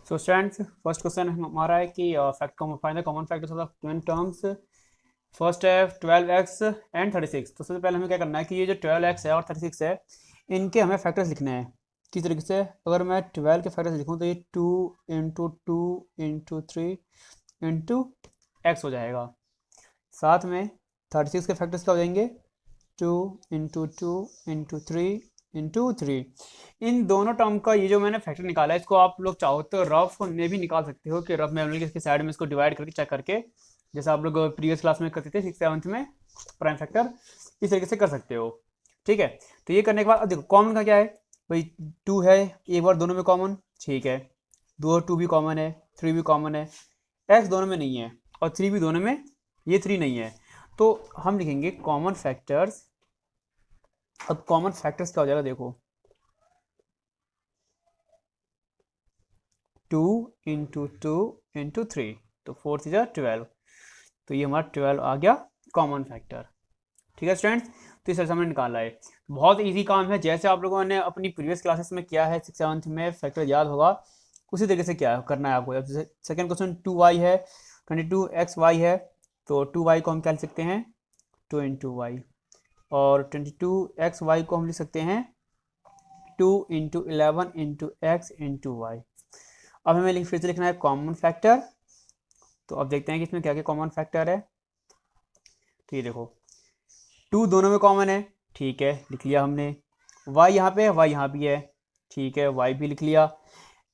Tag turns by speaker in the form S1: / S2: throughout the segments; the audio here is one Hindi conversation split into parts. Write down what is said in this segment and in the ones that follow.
S1: सो स्टूडेंट्स, फर्स्ट क्वेश्चन हमारा है कि find the common factors of the given terms. First है 12x एंड 36। तो सबसे पहले हमें क्या करना है कि ये जो 12x है और 36 है, इनके हमें फैक्टर्स लिखने हैं। किस तरीके से? अगर मैं 12 के फैक्टर्स लिखूँ तो ये 2 × 2 × 3 × x हो जाएगा। साथ में 36 के फैक्टर्स क्या हो जाएंगे? 2 × 2 × 3 × 3। इन दोनों टर्म का ये जो मैंने फैक्टर निकाला है, इसको आप लोग चाहो तो रफ में भी निकाल सकते हो कि रफ में हम लोग इसके साइड में इसको डिवाइड करके चेक करके, जैसा आप लोग प्रीवियस क्लास में करते थे 6th 7th में प्राइम फैक्टर, इस तरीके से कर सकते हो। ठीक है, तो ये करने के बाद अब देखो कॉमन का क्या है भाई। 2 है, एक बार दोनों में कॉमन, ठीक है। 2 भी कॉमन है, 3 भी कॉमन है, एक्स दोनों में नहीं है और 3 भी दोनों में, ये 3 नहीं है। तो हम लिखेंगे कॉमन फैक्टर्स। अब कॉमन फैक्टर्स क्या हो जाएगा देखो, 2 × 2 × 3, तो 4 × 12, तो ये हमारा 12 आ गया कॉमन फैक्टर। ठीक है स्टूडेंट्स, तो इस तरह से हमने निकाला है। बहुत इजी काम है, जैसे आप लोगों ने अपनी प्रीवियस क्लासेस में किया है 6th 7th में, फैक्टर याद होगा उसी तरीके से क्या करना है आपको। अब जैसे सेकेंड क्वेश्चन 2y है, 22xy है, तो 2y को हम क्या लिख सकते हैं? 2 × y। और 22xy को हम लिख सकते हैं 2 × 11 × x × y। अब हमें फिर से लिखना है कॉमन फैक्टर। तो अब देखते हैं कि इसमें क्या क्या कॉमन फैक्टर है। तो ये देखो 2 दोनों में कॉमन है, ठीक है, लिख लिया हमने। y यहाँ पे है, y यहाँ भी है, ठीक है, y भी लिख लिया।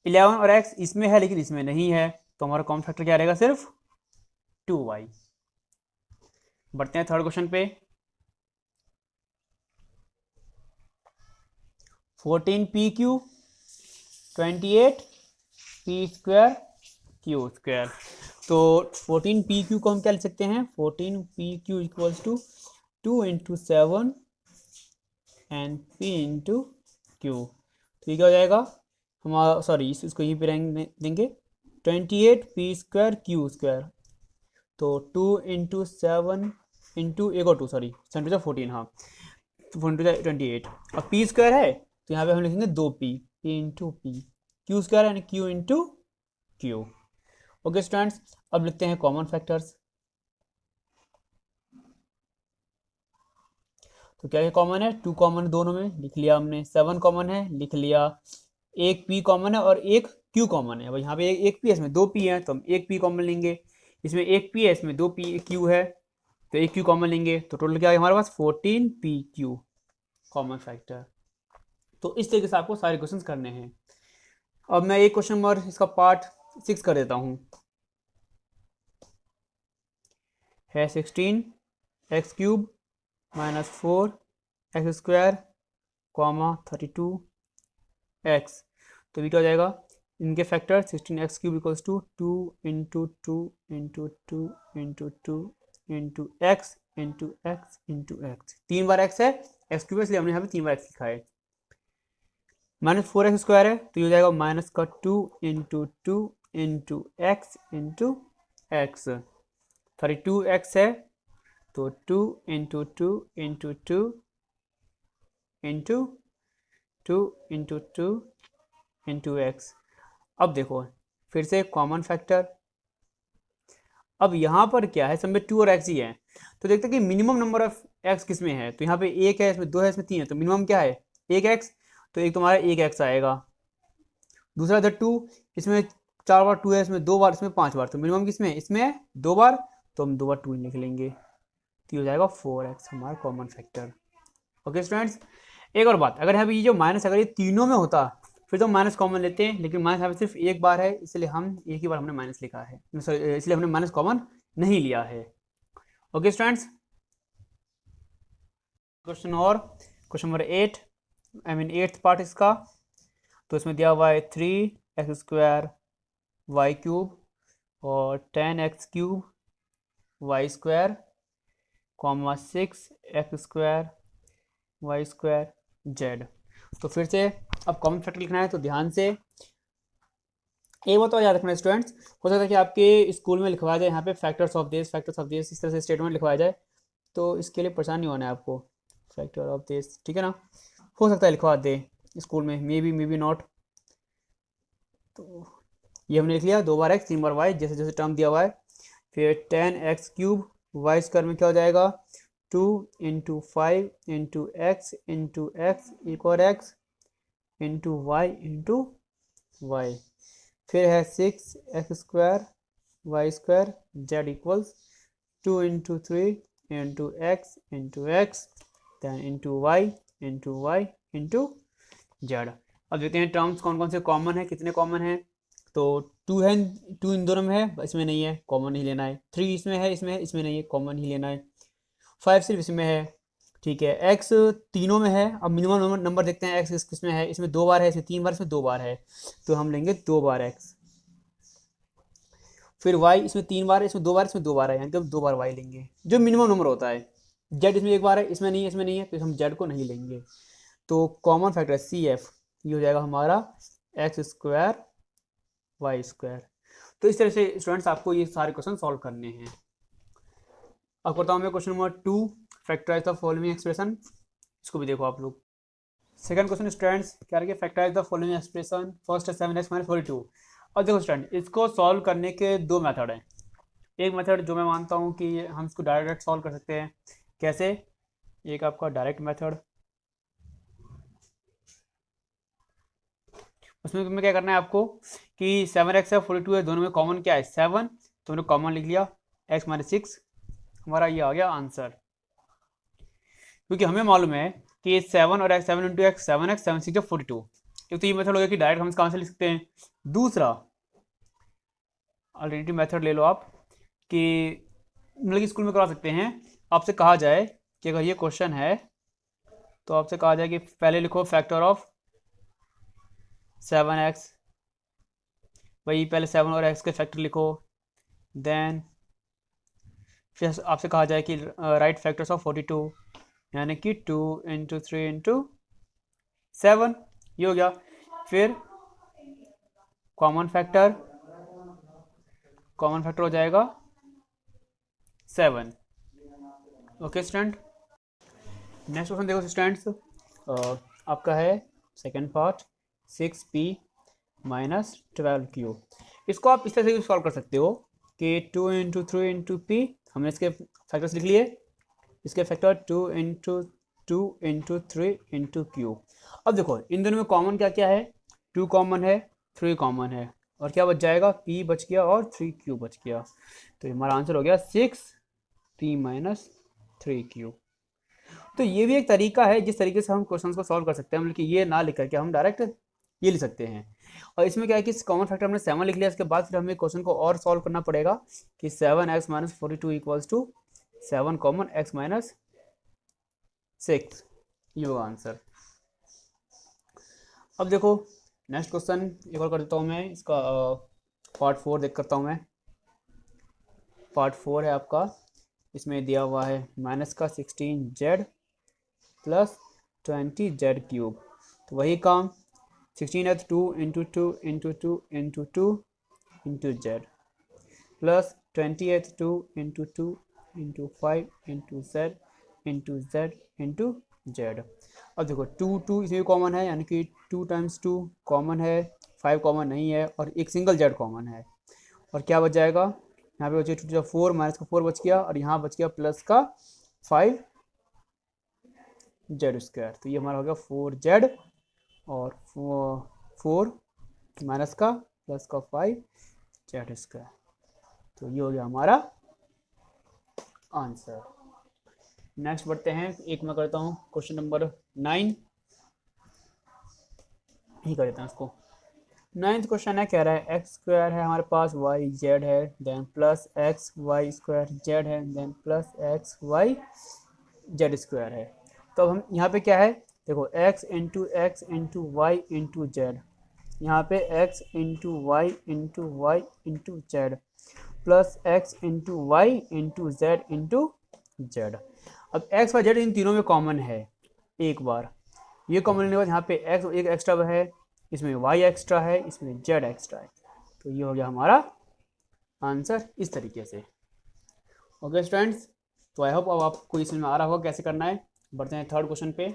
S1: 11 और x इसमें है लेकिन इसमें नहीं है, तो हमारा कॉमन फैक्टर क्या रहेगा? सिर्फ 2y। बढ़ते हैं थर्ड क्वेश्चन पे। 14p³ 28p² Q square. तो 14p³ को हम क्या लिख सकते हैं? 14p³ equals to 2 × 7 and p × q। तो ये क्या हो जाएगा हमारा, सॉरी इसको यहीं पे देंगे 28p² क्यू स्क्वायर। तो 2 × 7 इंटू एक और 2, सॉरी 7 × 14, हाँ 28। अब पी स्क्वायर है तो यहाँ पे हम लिखेंगे 2p, p × p, Q square यानी q × q। ओके स्टूडेंट्स, अब लिखते हैं कॉमन फैक्टर्स। तो क्या क्या कॉमन है? 2 कॉमन है दोनों में, लिख लिया हमने। 7 कॉमन है, लिख लिया। एक p कॉमन है और एक q कॉमन है। भाई यहाँ पे एक p है, इसमें 2p है, तो हम एक p कॉमन लेंगे। इसमें एक p है, इसमें 2q है, तो एक q कॉमन लेंगे। तो टोटल क्या है हमारे पास? 14pq common factor. तो इस तरीके से आपको सारे क्वेश्चंस करने हैं। अब मैं एक क्वेश्चन नंबर इसका पार्ट 6 कर देता हूँ। है 16x³ -4x² 32x। तो भी क्या हो जाएगा? इनके factor 16x³ equals to 2 × 2 × 2 × 2 × x × x × x। 3 bar x है, x³ इसलिए हमने यहाँ पे 3 बार x लिखा है। -4x² है तो ये हो जाएगा माइनस का 2 × 2 × x × x। 32x है तो 2 × 2 × 2 × 2 × 2 × x। अब देखो फिर से कॉमन फैक्टर। अब यहाँ पर क्या है, सब में 2 और x ही है, तो देखते हैं कि मिनिमम नंबर ऑफ x किस में है। तो यहाँ पे 1 है, इसमें 2 है, इसमें 3 है, तो मिनिमम क्या है? 1x, तो एक तुम्हारा 1x आएगा। दूसरा इधर 2, इसमें 4 बार 2 है, इसमें 2 बार, इसमें 5 बार, तो मिनिमम किसमें? इसमें 2 बार, तो हम 2 बार 2 लिख लेंगे, तो हो जाएगा 4x हमारा कॉमन फैक्टर। ओके स्टूडेंट्स, एक और बात, अगर यहाँ पे ये जो माइनस अगर ये तीनों में होता फिर तो माइनस कॉमन लेते हैं, लेकिन माइनस यहाँ पे सिर्फ एक बार है, इसलिए हम एक ही बार हमने माइनस लिखा है, इसलिए हमने माइनस कॉमन नहीं लिया है। ओके स्टूडेंट्स, क्वेश्चन और question number 8, I mean 8th part इसका। तो इसमें दिया हुआ है 3x² y³ और 10x³ y², 6x² y² z। तो फिर से अब कॉमन फैक्टर लिखना है, तो ध्यान से एक बात और याद रखना स्टूडेंट्स, हो सकता है कि आपके स्कूल में लिखवाया जाए यहाँ पे factors of this, factors of this, इस तरह से स्टेटमेंट लिखवाया जाए, तो इसके लिए परेशान नहीं होना है आपको। फैक्टर ऑफ दिस, ठीक है ना, हो सकता है लिखवा दे स्कूल में, मे बी नॉट। तो ये हमने लिख लिया 2 बार x 3 बार y, जैसे जैसे टर्म दिया हुआ है। फिर 10x क्यूब वाई स्क्वायर में क्या हो जाएगा 2 into 5 into x equal x into y into y. फिर है 6x square y square z equals 2 into 3 into x then into y into z. अब देखते हैं टर्म्स कौन कौन से कॉमन है, कितने कॉमन है। तो 2 है, 2 इन दोनों में है, इसमें नहीं है, कॉमन ही लेना है। 3 इसमें है, इसमें नहीं है, कॉमन ही लेना है। 5 सिर्फ इसमें है, ठीक है। x तीनों में है। अब मिनिमम नंबर देखते हैं x किस में है। इसमें 2 बार है, इसमें 3 बार, इसमें 2 बार है, तो हम लेंगे 2 बार x। फिर y इसमें 3 बार है, इसमें 2 बार, इसमें 2 बार है, यानी कि हम 2 बार y लेंगे, जो मिनिमम नंबर होता है। z इसमें 1 बार है, इसमें नहीं है, इसमें नहीं है, तो हम z को नहीं लेंगे। तो कॉमन फैक्टर है CF, ये हो जाएगा हमारा एक्स स्क्वायर वाई स्क्वायर। तो इस तरह से स्टूडेंट्स आपको ये सारे क्वेश्चन सॉल्व करने हैं। अब करता हूँ मैं question number 2, factorise the following expression. इसको भी देखो आप लोग। सेकंड क्वेश्चन स्टूडेंट्स क्या है, factorise the following expression. First है 7x - 42। और देखो स्टूडेंट, इसको सॉल्व करने के 2 मेथड हैं। एक मेथड जो मैं मानता हूँ कि हम इसको डायरेक्ट सॉल्व कर सकते हैं। कैसे? एक आपका डायरेक्ट मेथड, उसमें तुम्हें क्या करना है आपको कि 7x है 42 है, दोनों में कॉमन क्या है 7, तो हमने कॉमन लिख लिया x - 6, हमारा ये आ गया आंसर। क्योंकि हमें मालूम है कि 7 और x 7 इंटू एक्स 7x 7 6 42। एक तो ये मेथड हो गया कि डायरेक्ट हम इसका आंसर लिख सकते हैं। दूसरा अल्टरनेटिव मेथड ले लो आप, कि मतलब कि स्कूल में करा सकते हैं। आपसे कहा जाए कि अगर ये क्वेश्चन है तो आपसे कहा जाए कि पहले लिखो फैक्टर ऑफ 7x, वही पहले 7 और x के फैक्टर लिखो। देन फिर आपसे कहा जाए कि राइट फैक्टर्स ऑफ 42, यानी कि 2 इंटू 3 इंटू 7, ये हो गया। फिर कॉमन फैक्टर हो जाएगा 7। ओके स्टूडेंट, नेक्स्ट क्वेश्चन देखो स्टूडेंट्स, आपका है सेकेंड पार्ट 6p - 12q। इसको आप इस तरह से सॉल्व कर सकते हो कि 2 इंटू 3 इंटू p, हमने इसके फैक्टर्स लिख लिए, इसके फैक्टर 2 इंटू 3 इंटू q। अब देखो इन दोनों में कॉमन क्या क्या है, 2 कॉमन है, 3 कॉमन है, और क्या बच जाएगा, p बच गया और 3q बच गया। तो हमारा आंसर हो गया 6p - 3q। तो ये भी एक तरीका है जिस तरीके से हम क्वेश्चंस को सॉल्व कर सकते हैं, मतलब कि ये ना लिख करके हम डायरेक्ट ये लिख सकते हैं। और इसमें क्या है कि कॉमन फैक्टर हमने 7 लिख लिया, इसके बाद फिर हमें क्वेश्चन को और सॉल्व करना पड़ेगा कि 7x - 42 equals to 7 common x - 6, ये होगा आंसर। अब देखो नेक्स्ट क्वेश्चन एक और कर देता हूँ मैं, इसका पार्ट 4 देख करता हूँ मैं। पार्ट 4 है आपका, इसमें दिया हुआ है -16z प्लस 20z³। तो वही काम 16 है 2 into 2 into 2 into 2 into z, plus 20 है 2 into 2 into 5 into Z into Z into z. अब देखो 2 इसमें कॉमन है, यानी कि 2 टाइम्स 2 कॉमन है, 5 कॉमन नहीं है, और एक सिंगल जेड कॉमन है। और क्या बच जाएगा, यहाँ पे बचे 2 4 माइनस का 4 बच गया, और यहाँ बच गया प्लस का 5 जेड स्क्वायर। तो ये हमारा हो गया 4z और 4 माइनस का प्लस का 5 जेड स्क्वायर। तो ये हो गया हमारा आंसर। नेक्स्ट बढ़ते हैं, एक मैं करता हूँ क्वेश्चन नंबर 9 ही कर देता हूँ इसको। 9th क्वेश्चन है, कह रहा है एक्स स्क्वायर है हमारे पास, वाई जेड है, then plus x Y square Z है, then plus x Y Z square है। तो अब हम यहाँ पे क्या है, देखो x into y into z, यहाँ पे x into y into z, plus x into y into z. अब x और z इन तीनों में कॉमन है, एक बार ये कॉमन लेने के बाद यहाँ पे x एक एक्स्ट्रा है, इसमें y एक्स्ट्रा है, इसमें z एक्स्ट्रा है। तो ये हो गया हमारा आंसर इस तरीके से। ओके स्टूडेंट्स, तो आई होप अब आपको इसमें आ रहा होगा कैसे करना है। बढ़ते हैं थर्ड क्वेश्चन पे।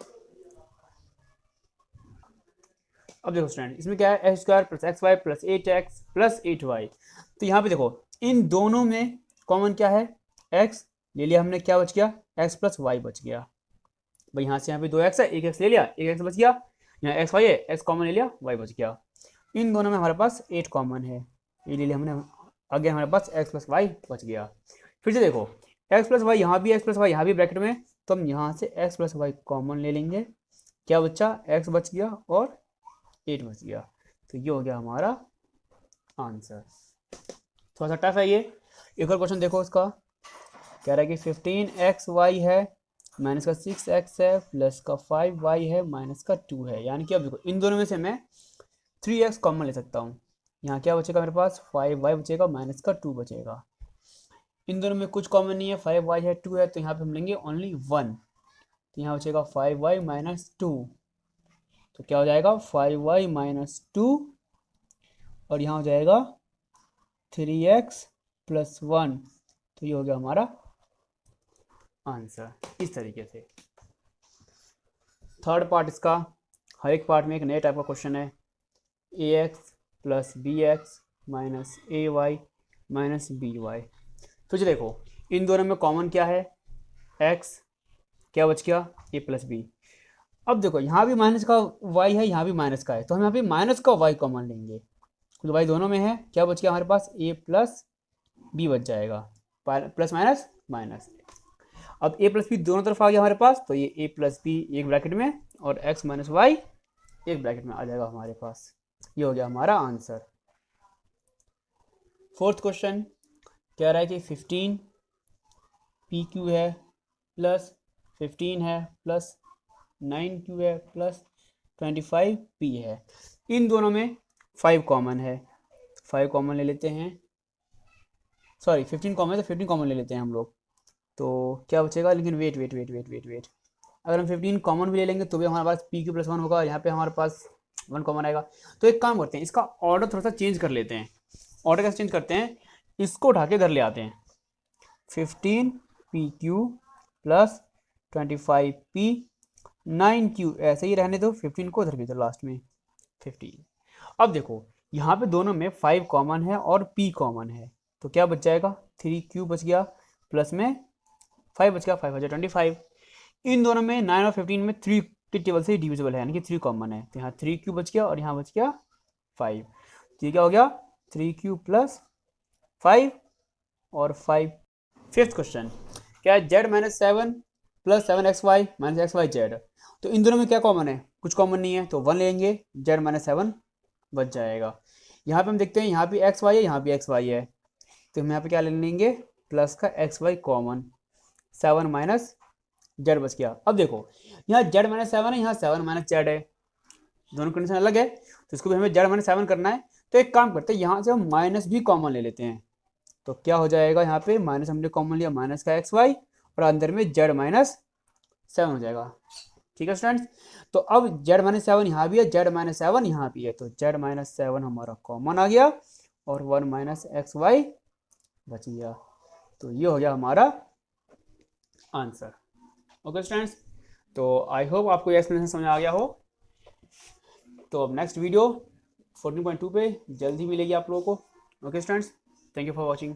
S1: अब देखो स्टूडेंट, इसमें क्या है, x square plus x y plus 8x plus 8y। तो यहाँ पे देखो इन दोनों में कॉमन क्या है, x ले लिया हमने, क्या बच गया, x प्लस वाई बच गया। भाई यहाँ से यहाँ पे 2x है, एक x ले लिया, एक x बच गया, यहाँ x y है, x कॉमन ले लिया, y बच गया। इन दोनों में हमारे पास 8 कॉमन है, ये ले लिया हमने, आगे हमारे पास x प्लस वाई बच गया। फिर से देखो x प्लस वाई यहाँ भी, x प्लस वाई यहाँ भी ब्रैकेट में, तो हम यहाँ से x प्लस वाई कॉमन ले लेंगे, क्या बच्चा, x बच गया और 8 बच गया। तो ये हो गया हमारा आंसर। थोड़ा सा टफ है ये। एक और क्वेश्चन देखो, उसका कह रहा है कि 15xy है माइनस का 6x है प्लस का 5y है माइनस का 2 है। यानी कि अब देखो इन दोनों में से मैं 3x कॉमन ले सकता हूँ। यहाँ क्या बचेगा मेरे पास, 5y बचेगा माइनस का 2 बचेगा। इन दोनों में कुछ कॉमन नहीं है, 5y है 2 है, तो यहाँ पे हम लेंगे ओनली 1। तो यहाँ बचेगा 5y माइनस 2, तो क्या हो जाएगा 5y माइनस 2, और यहाँ हो जाएगा 3x प्लस 1। तो ये हो गया हमारा आंसर। इस तरीके से थर्ड पार्ट इसका, हर एक पार्ट में एक नए टाइप का क्वेश्चन है। ax plus bx minus ay minus by। तो जो देखो इन दोनों में कॉमन क्या है, x, क्या बच गया, a प्लस b। अब देखो यहाँ भी माइनस का y है, यहाँ भी माइनस का है, तो हम यहाँ पे माइनस का y कॉमन लेंगे, तो y दोनों में है, क्या बच गया हमारे पास, a प्लस b बच जाएगा, प्लस माइनस माइनस। अब a प्लस बी दोनों तरफ आ गया हमारे पास, तो ये a प्लस बी एक ब्रैकेट में और x माइनस वाई एक ब्रैकेट में आ जाएगा हमारे पास। ये हो गया हमारा आंसर। फोर्थ क्वेश्चन कह रहा है कि 15 PQ है प्लस 15 है प्लस 9Q है प्लस 25P है। इन दोनों में 5 कॉमन है, 5 कॉमन ले लेते हैं, सॉरी 15 कॉमन है तो 15 कॉमन ले लेते हैं हम लोग। तो क्या बचेगा, लेकिन wait wait wait wait wait wait, अगर हम 15 कॉमन भी ले लेंगे तो भी हमारे पास PQ प्लस 1 होगा, यहाँ पे हमारे पास 1 कॉमन आएगा। तो एक काम करते हैं, इसका ऑर्डर थोड़ा सा चेंज कर लेते हैं। ऑर्डर कैसे चेंज करते हैं, इसको उठा के इधर ले आते हैं, 15 PQ प्लस 25P 9Q, ऐसे ही रहने दो, 15 को उधर भी दो लास्ट में 15। अब देखो यहाँ पे दोनों में 5 कॉमन है और P कॉमन है, तो क्या बच जाएगा, 3Q बच गया प्लस में 5 बच गया, 5 बचा 25। इन दोनों में 9 और 15 में 3 के टेबल से डिविजिबल है, यानी कि 3 कॉमन है, तो यहाँ 3Q बच गया और यहाँ बच गया 5। तो ये क्या हो गया, 3Q प्लस 5 और 5। फिफ्थ क्वेश्चन क्या है, z minus 7 plus 7xy minus xyz। तो इन दोनों में क्या कॉमन है, कुछ कॉमन नहीं है, तो 1 लेंगे, z माइनस 7 बच जाएगा। यहाँ पे हम देखते हैं यहाँ भी xy है, यहाँ भी xy है, तो हम यहाँ पे क्या ले लेंगे, प्लस का xy कॉमन, 7 माइनस z बच गया। अब देखो यहाँ z माइनस 7 है, यहाँ 7 माइनस z है, दोनों कंडीशन अलग है, तो इसको भी हमें z माइनस 7 करना है। तो एक काम करते हैं, यहाँ से हम माइनस भी कॉमन ले लेते हैं, तो क्या हो जाएगा, यहाँ पे माइनस हमने कॉमन लिया, माइनस का xy और अंदर में z माइनस 7 हो जाएगा। ठीक है स्टूडेंट्स, तो अब z माइनस 7 यहाँ भी है, z माइनस 7 यहाँ भी है, तो z माइनस 7 हमारा कॉमन आ गया और 1 माइनस xy बच गया। तो ये हो गया हमारा आंसर। ओके स्टूडेंट्स, तो आई होप आपको ये एक्सप्लेनेशन समझ आ गया हो। तो अब नेक्स्ट वीडियो 14.2 पे जल्द ही मिलेगी आप लोगों को। Okay students, thank you for watching.